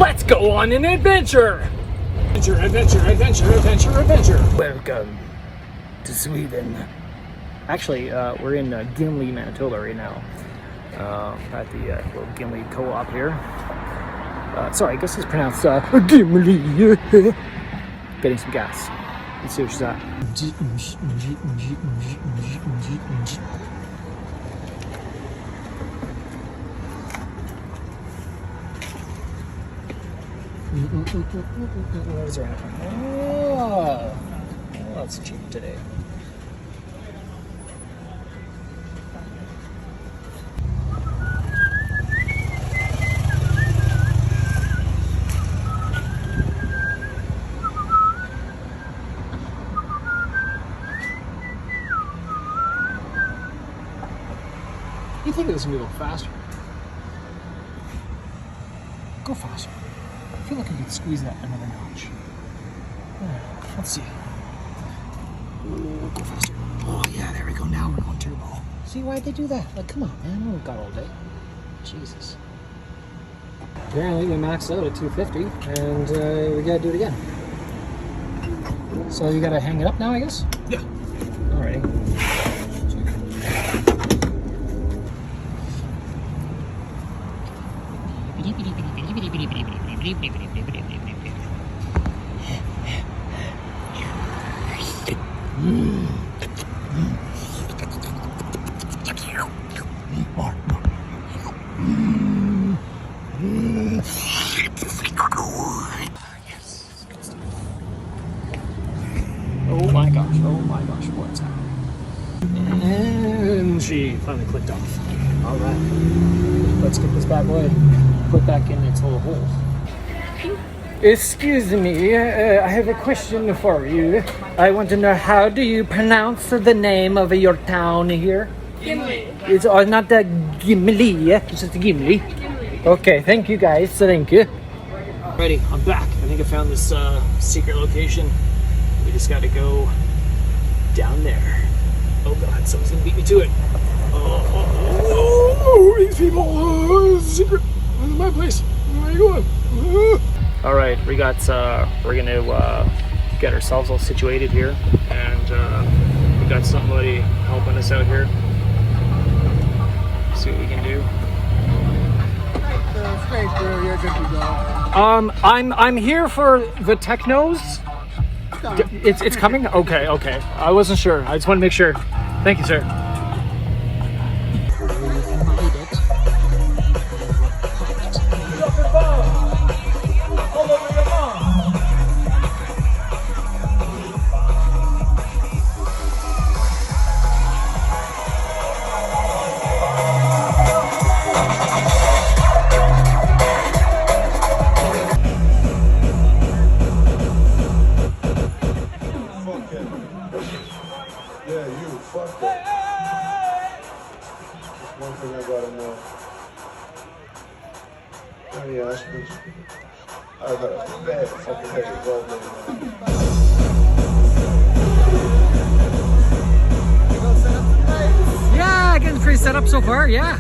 Let's go on an adventure! Adventure, adventure, adventure, adventure, adventure. Welcome to Sweden. Actually, we're in Gimli, Manitoba right now. At the little Gimli co-op here. Sorry, I guess it's pronounced Gimli. Getting some gas. Let's see what she's at. What is her? Oh, that's cheap today. You think it was gonna be a little faster? Go faster. I feel like I could squeeze that another notch. Let's see. Ooh, go faster. Oh yeah, there we go. Now we're going turbo. See, why'd they do that? Like, come on, man. We've got all day. Jesus. Apparently we maxed out at 250, and we gotta do it again. So you gotta hang it up now, I guess? Yeah. Alrighty. Oh my gosh, what's happening? And she finally clicked off. All right, let's get this bad boy put back in its little hole. Excuse me, I have a question for you. I want to know, how do you pronounce the name of your town here? Gimli. It's not the Gimli, it's just Gimli. Gimli. Okay, thank you guys, thank you. Alrighty, I'm back. I think I found this secret location. We just gotta go down there. Oh god, someone's gonna beat me to it. Oh, these people, secret, this is my place. Where are you going? All right, we're gonna get ourselves all situated here, and we got somebody helping us out here. See what we can do. I'm here for the technos. It's coming? Okay. I wasn't sure. I just want to make sure. Thank you, sir. Yeah, you fuck that. That's one thing I gotta know. Any aspirins? I got a bad fucking headache all day, man. Yeah, getting pretty set up so far, yeah.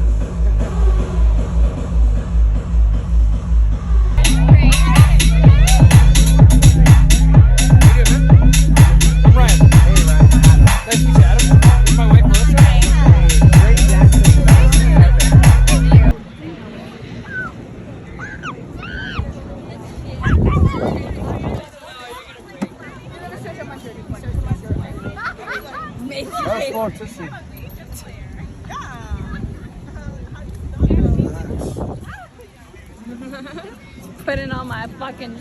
Putting on my fucking